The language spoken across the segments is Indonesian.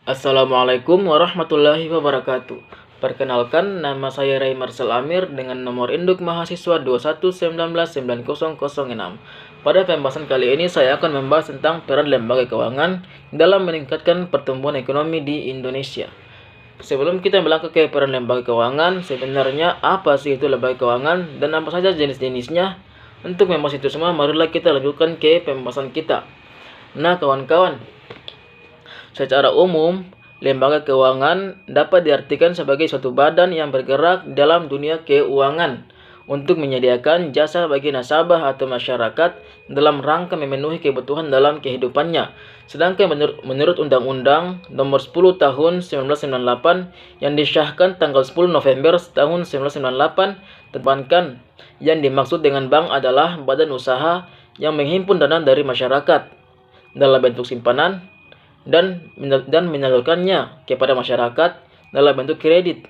Assalamualaikum warahmatullahi wabarakatuh. Perkenalkan, nama saya Ray Marcel Amir dengan nomor induk mahasiswa 211990006. Pada pembahasan kali ini saya akan membahas tentang peran lembaga keuangan dalam meningkatkan pertumbuhan ekonomi di Indonesia. Sebelum kita melangkah ke peran lembaga keuangan, sebenarnya apa sih itu lembaga keuangan dan apa saja jenis-jenisnya? Untuk membahas itu semua, marilah kita lanjutkan ke pembahasan kita. Nah, kawan-kawan, secara umum, lembaga keuangan dapat diartikan sebagai suatu badan yang bergerak dalam dunia keuangan untuk menyediakan jasa bagi nasabah atau masyarakat dalam rangka memenuhi kebutuhan dalam kehidupannya. Sedangkan menurut Undang-Undang Nomor 10 Tahun 1998 yang disahkan tanggal 10 November tahun 1998, tekankan yang dimaksud dengan bank adalah badan usaha yang menghimpun dana dari masyarakat dalam bentuk simpanan dan menyalurkannya kepada masyarakat dalam bentuk kredit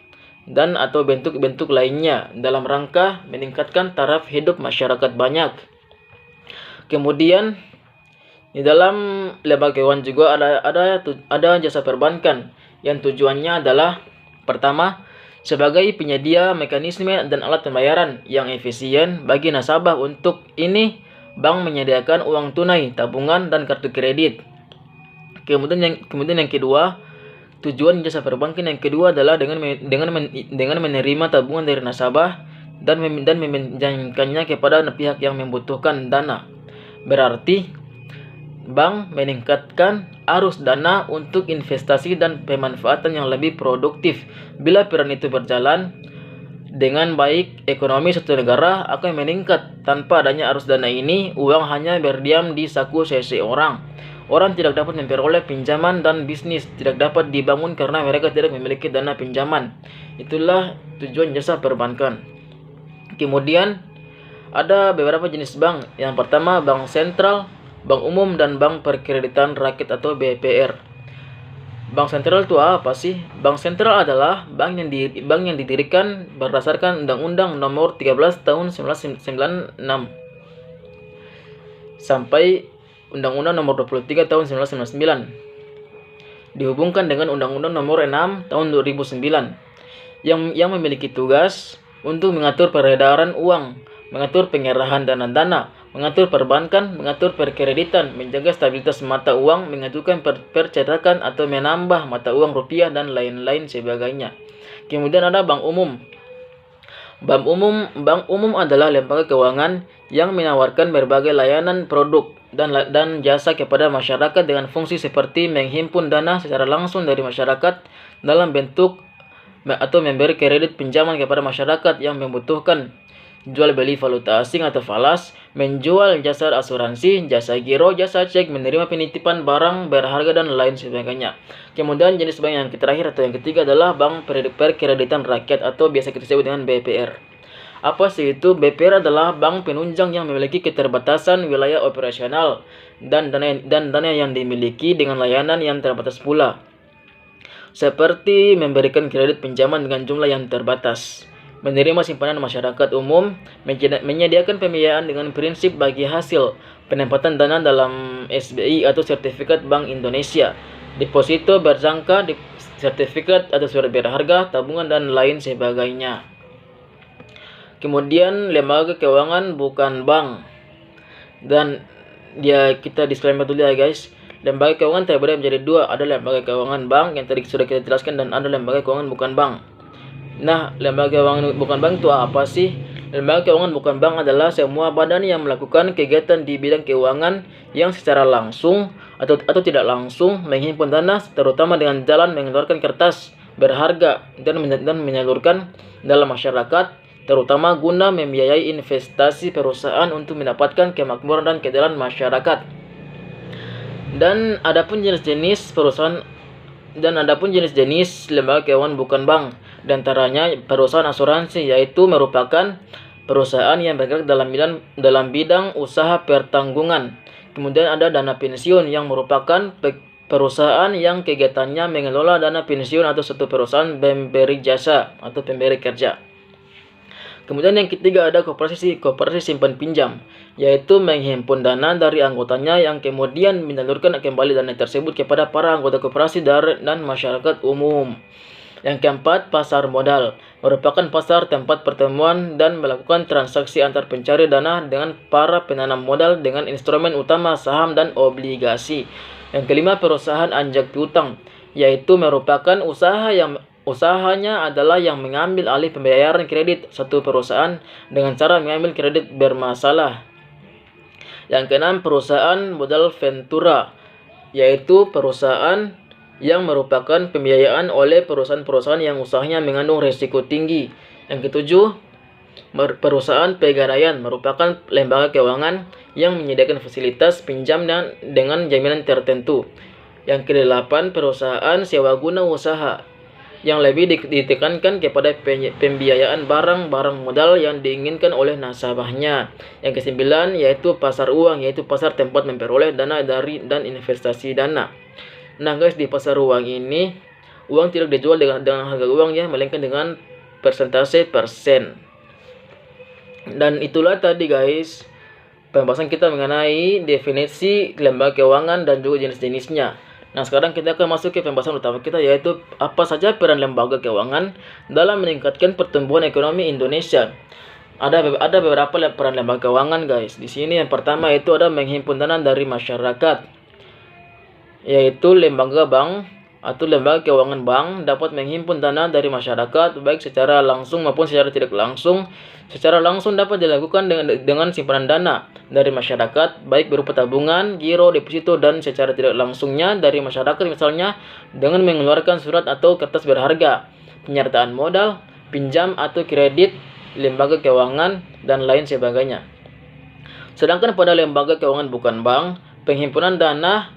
dan atau bentuk-bentuk lainnya dalam rangka meningkatkan taraf hidup masyarakat banyak. Kemudian di dalam lembaga keuangan juga ada jasa perbankan yang tujuannya adalah pertama, sebagai penyedia mekanisme dan alat pembayaran yang efisien bagi nasabah. Untuk ini, bank menyediakan uang tunai, tabungan, dan kartu kredit. Kemudian yang kedua, tujuan jasa perbankan yang kedua adalah dengan menerima tabungan dari nasabah dan meminjamkannya kepada pihak yang membutuhkan dana. Berarti bank meningkatkan arus dana untuk investasi dan pemanfaatan yang lebih produktif. Bila peran itu berjalan dengan baik, ekonomi suatu negara akan meningkat. Tanpa adanya arus dana ini, uang hanya berdiam di saku seseorang. Orang tidak dapat memperoleh pinjaman dan bisnis tidak dapat dibangun karena mereka tidak memiliki dana pinjaman. Itulah tujuan jasa perbankan. Kemudian ada beberapa jenis bank. Yang pertama, bank sentral, bank umum, dan bank perkreditan rakyat atau BPR. Bank sentral itu apa sih? Bank sentral adalah bank yang didirikan berdasarkan Undang-Undang Nomor 13 Tahun 1996 sampai Undang-Undang Nomor 23 Tahun 1999, dihubungkan dengan Undang-Undang Nomor 6 Tahun 2009 yang memiliki tugas untuk mengatur peredaran uang, mengatur pengerahan dana, mengatur perbankan, mengatur perkreditan, menjaga stabilitas mata uang, mengajukan percetakan atau menambah mata uang rupiah, dan lain-lain sebagainya. Kemudian ada bank umum. Bank umum adalah lembaga keuangan yang menawarkan berbagai layanan produk dan jasa kepada masyarakat dengan fungsi seperti menghimpun dana secara langsung dari masyarakat dalam bentuk atau memberi kredit pinjaman kepada masyarakat yang membutuhkan, jual beli valuta asing atau falas, menjual jasa asuransi, jasa giro, jasa cek, menerima penitipan barang berharga, dan lain sebagainya. Kemudian jenis bank yang terakhir atau yang ketiga adalah bank perkreditan rakyat atau biasa kita sebut dengan BPR. Apa sih itu? BPR adalah bank penunjang yang memiliki keterbatasan wilayah operasional dan dana yang dimiliki dengan layanan yang terbatas pula, seperti memberikan kredit pinjaman dengan jumlah yang terbatas, menerima simpanan masyarakat umum, menyediakan pembiayaan dengan prinsip bagi hasil penempatan dana dalam SBI atau sertifikat Bank Indonesia, deposito berjangka, sertifikat atau surat berharga, tabungan, dan lain sebagainya. Kemudian lembaga keuangan bukan bank, dan kita disclaimer dulu ya guys. Lembaga keuangan terbagi menjadi dua, ada lembaga keuangan bank yang tadi sudah kita jelaskan, dan ada lembaga keuangan bukan bank. Nah, lembaga keuangan bukan bank itu apa sih? Lembaga keuangan bukan bank adalah semua badan yang melakukan kegiatan di bidang keuangan yang secara langsung atau tidak langsung menghimpun dana, terutama dengan jalan mengeluarkan kertas berharga dan menyalurkan dalam masyarakat, terutama guna membiayai investasi perusahaan untuk mendapatkan kemakmuran dan keadilan masyarakat. Dan adapun jenis-jenis lembaga keuangan bukan bank, di antaranya perusahaan asuransi, yaitu merupakan perusahaan yang bergerak dalam bidang usaha pertanggungan. Kemudian ada dana pensiun yang merupakan perusahaan yang kegiatannya mengelola dana pensiun atau suatu perusahaan pemberi jasa atau pemberi kerja. Kemudian yang ketiga ada koperasi simpan pinjam, yaitu menghimpun dana dari anggotanya yang kemudian menyalurkan kembali dana tersebut kepada para anggota koperasi dan masyarakat umum. Yang keempat, pasar modal merupakan pasar tempat pertemuan dan melakukan transaksi antar pencari dana dengan para penanam modal dengan instrumen utama saham dan obligasi. Yang kelima, perusahaan anjak piutang, yaitu merupakan usahanya adalah yang mengambil alih pembayaran kredit satu perusahaan dengan cara mengambil kredit bermasalah. Yang keenam, perusahaan modal ventura, yaitu perusahaan yang merupakan pembiayaan oleh perusahaan-perusahaan yang usahanya mengandung risiko tinggi. Yang ketujuh, perusahaan pegadaian merupakan lembaga keuangan yang menyediakan fasilitas pinjam dengan jaminan tertentu. Yang kedelapan, perusahaan sewa guna usaha yang lebih ditekankan kepada pembiayaan barang-barang modal yang diinginkan oleh nasabahnya. Yang kesembilan yaitu pasar uang, yaitu pasar tempat memperoleh dana dan investasi dana. Nah guys, di pasar uang ini uang tidak dijual dengan harga uang ya, melainkan dengan persentase persen. Dan itulah tadi guys pembahasan kita mengenai definisi lembaga keuangan dan juga jenis-jenisnya. Nah, sekarang kita akan masuk ke pembahasan utama kita, yaitu apa saja peran lembaga keuangan dalam meningkatkan pertumbuhan ekonomi Indonesia. Ada beberapa peran lembaga keuangan guys. Di sini yang pertama itu ada menghimpun dana dari masyarakat, yaitu lembaga bank atau lembaga keuangan bank dapat menghimpun dana dari masyarakat baik secara langsung maupun secara tidak langsung. Secara langsung dapat dilakukan dengan simpanan dana dari masyarakat baik berupa tabungan, giro, deposito, dan secara tidak langsungnya dari masyarakat misalnya dengan mengeluarkan surat atau kertas berharga, penyertaan modal, pinjam atau kredit, lembaga keuangan, dan lain sebagainya. Sedangkan pada lembaga keuangan bukan bank, penghimpunan dana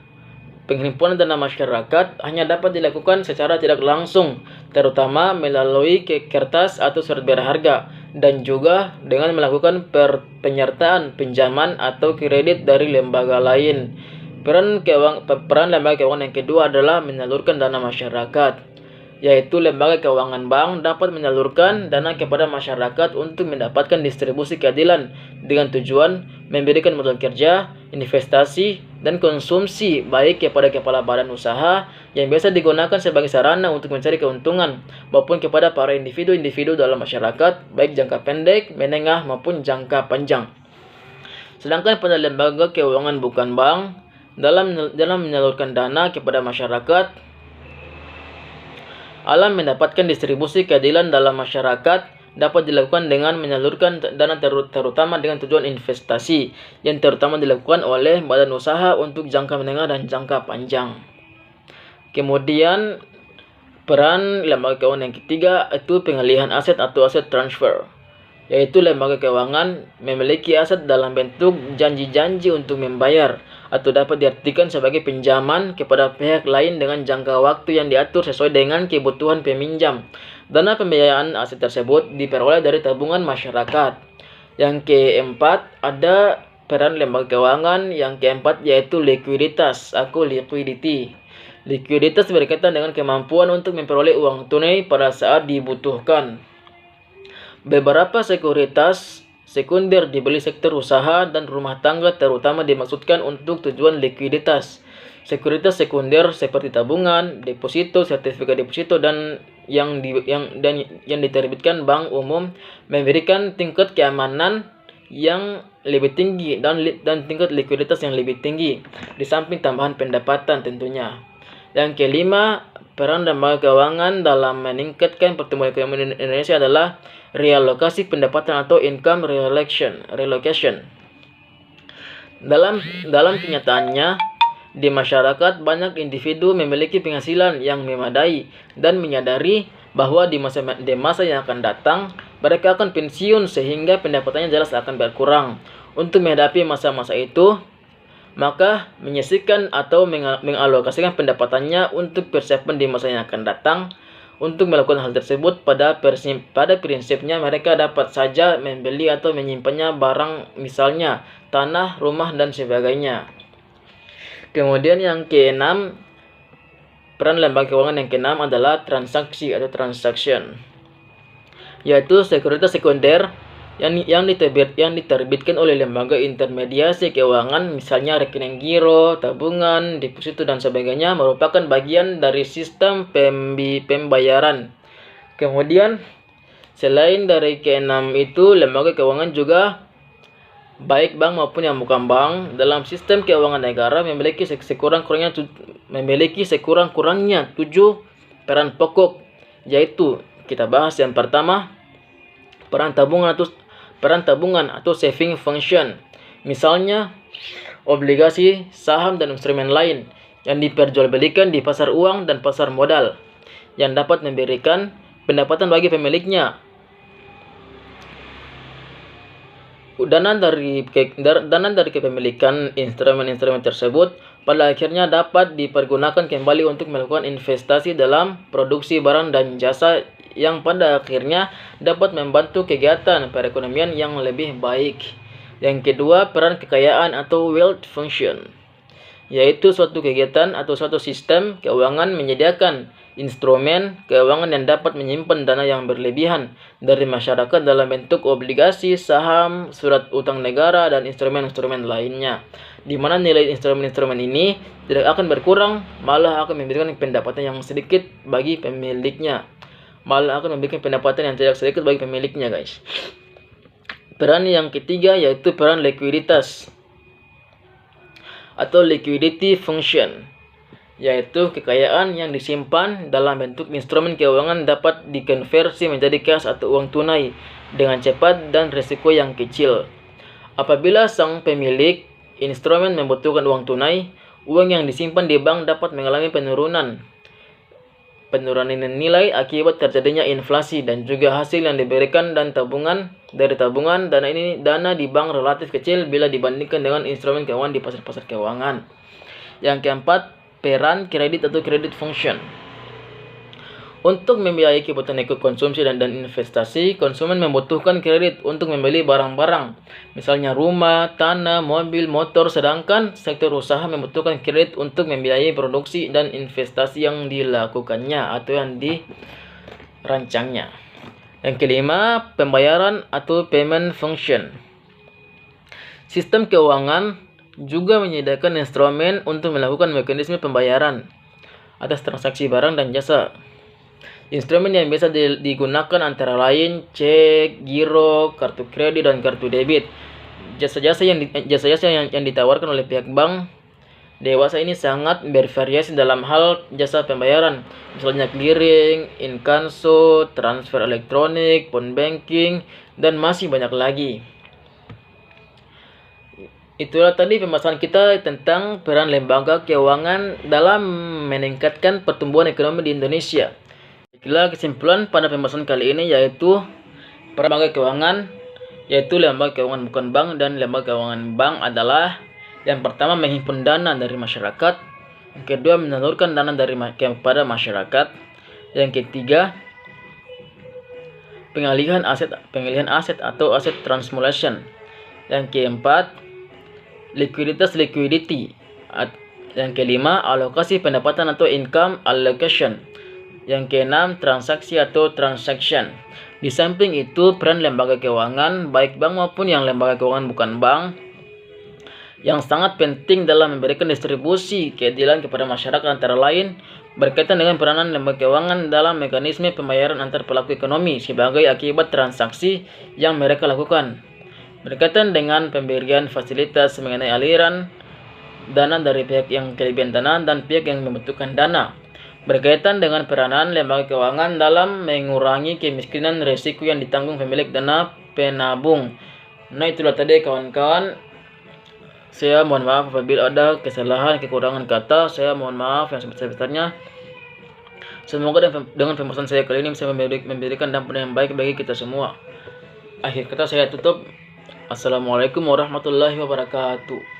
masyarakat hanya dapat dilakukan secara tidak langsung, terutama melalui kertas atau surat berharga, dan juga dengan melakukan penyertaan pinjaman atau kredit dari lembaga lain. Peran lembaga keuangan yang kedua adalah menyalurkan dana masyarakat, yaitu lembaga keuangan bank dapat menyalurkan dana kepada masyarakat untuk mendapatkan distribusi keadilan dengan tujuan memberikan modal kerja, investasi, dan konsumsi baik kepada kepala badan usaha yang biasa digunakan sebagai sarana untuk mencari keuntungan maupun kepada para individu-individu dalam masyarakat baik jangka pendek, menengah maupun jangka panjang. Sedangkan pada lembaga keuangan bukan bank dalam menyalurkan dana kepada masyarakat alam mendapatkan distribusi keadilan dalam masyarakat dapat dilakukan dengan menyalurkan dana terutama dengan tujuan investasi yang terutama dilakukan oleh badan usaha untuk jangka menengah dan jangka panjang. Kemudian peran lembaga keuangan yang ketiga itu pengalihan aset atau aset transfer, yaitu lembaga keuangan memiliki aset dalam bentuk janji-janji untuk membayar atau dapat diartikan sebagai pinjaman kepada pihak lain dengan jangka waktu yang diatur sesuai dengan kebutuhan peminjam. Dana pembiayaan aset tersebut diperoleh dari tabungan masyarakat. Yang keempat ada peran lembaga keuangan yang keempat yaitu likuiditas atau liquidity. Likuiditas berkaitan dengan kemampuan untuk memperoleh uang tunai pada saat dibutuhkan. Beberapa sekuritas sekunder dibeli sektor usaha dan rumah tangga terutama dimaksudkan untuk tujuan likuiditas. Sekuritas sekunder seperti tabungan, deposito, sertifikat deposito dan yang diterbitkan bank umum memberikan tingkat keamanan yang lebih tinggi dan tingkat likuiditas yang lebih tinggi di samping tambahan pendapatan tentunya. Yang kelima, peran lembaga keuangan dalam meningkatkan pertumbuhan ekonomi Indonesia adalah realokasi pendapatan atau income relocation. Dalam kenyataannya, di masyarakat banyak individu memiliki penghasilan yang memadai dan menyadari bahwa di masa yang akan datang mereka akan pensiun sehingga pendapatannya jelas akan berkurang. Untuk menghadapi masa-masa itu, maka menyisihkan atau mengalokasikan pendapatannya untuk persiapan di masa yang akan datang. Untuk melakukan hal tersebut, pada prinsipnya mereka dapat saja membeli atau menyimpannya barang misalnya tanah, rumah, dan sebagainya. Kemudian yang keenam, peran lembaga keuangan yang keenam adalah transaksi atau transaction. yaitu sekuritas sekunder yang diterbitkan oleh lembaga intermediasi keuangan, misalnya rekening giro, tabungan, deposito, dan sebagainya, merupakan bagian dari sistem pembayaran. Kemudian, selain dari keenam itu, lembaga keuangan juga baik bank maupun yang bukan bank dalam sistem keuangan negara memiliki sekurang-kurangnya 7 peran pokok, yaitu kita bahas yang pertama, peran tabungan atau saving function. Misalnya obligasi, saham, dan instrumen lain yang diperjualbelikan di pasar uang dan pasar modal yang dapat memberikan pendapatan bagi pemiliknya. Dana dari kepemilikan instrumen-instrumen tersebut pada akhirnya dapat dipergunakan kembali untuk melakukan investasi dalam produksi barang dan jasa yang pada akhirnya dapat membantu kegiatan perekonomian yang lebih baik. Yang kedua, peran kekayaan atau wealth function, yaitu suatu kegiatan atau suatu sistem keuangan menyediakan instrumen keuangan yang dapat menyimpan dana yang berlebihan dari masyarakat dalam bentuk obligasi, saham, surat utang negara, dan instrumen-instrumen lainnya, di mana nilai instrumen-instrumen ini tidak akan berkurang, malah akan memberikan pendapatan yang sedikit bagi pemiliknya. Guys. Peran yang ketiga yaitu peran likuiditas atau liquidity function, yaitu kekayaan yang disimpan dalam bentuk instrumen keuangan dapat dikonversi menjadi cash atau uang tunai dengan cepat dan risiko yang kecil. Apabila sang pemilik instrumen membutuhkan uang tunai, uang yang disimpan di bank dapat mengalami penurunan nilai akibat terjadinya inflasi, dan juga hasil yang diberikan dan tabungan dana di bank relatif kecil bila dibandingkan dengan instrumen keuangan di pasar-pasar keuangan. Yang keempat, peran kredit atau credit function. Untuk membiayai kebutuhan konsumsi dan investasi, konsumen membutuhkan kredit untuk membeli barang-barang, misalnya rumah, tanah, mobil, motor, sedangkan sektor usaha membutuhkan kredit untuk membiayai produksi dan investasi yang dilakukannya atau yang dirancangnya. Yang kelima, pembayaran atau payment function. Sistem keuangan juga menyediakan instrumen untuk melakukan mekanisme pembayaran atas transaksi barang dan jasa. Instrumen yang biasa digunakan antara lain cek, giro, kartu kredit, dan kartu debit. Jasa-jasa yang ditawarkan oleh pihak bank dewasa ini sangat bervariasi dalam hal jasa pembayaran, misalnya clearing, inkasso, transfer elektronik, phone banking, dan masih banyak lagi. Itulah tadi pembahasan kita tentang peran lembaga keuangan dalam meningkatkan pertumbuhan ekonomi di Indonesia. Itulah kesimpulan pada pembahasan kali ini, yaitu peran lembaga keuangan, yaitu lembaga keuangan bukan bank dan lembaga keuangan bank adalah yang pertama menghimpun dana dari masyarakat, yang kedua menelurkan dana kepada masyarakat, yang ketiga pengalihan aset atau aset transformation, yang keempat liquidity, yang kelima alokasi pendapatan atau income allocation, yang keenam transaksi atau transaction. Di samping itu, peran lembaga keuangan baik bank maupun yang lembaga keuangan bukan bank yang sangat penting dalam memberikan distribusi keadilan kepada masyarakat, antara lain berkaitan dengan peranan lembaga keuangan dalam mekanisme pembayaran antar pelaku ekonomi sebagai akibat transaksi yang mereka lakukan, berkaitan dengan pemberian fasilitas mengenai aliran dana dari pihak yang kelebihan dana dan pihak yang membutuhkan dana, berkaitan dengan peranan lembaga keuangan dalam mengurangi kemiskinan risiko yang ditanggung pemilik dana penabung. Nah, itulah tadi kawan-kawan. Saya mohon maaf apabila ada kesalahan, kekurangan kata. Saya mohon maaf yang sebesar-besarnya. Semoga dengan pembahasan saya kali ini bisa memberikan dampak yang baik bagi kita semua. Akhir kata saya tutup. Assalamualaikum warahmatullahi wabarakatuh.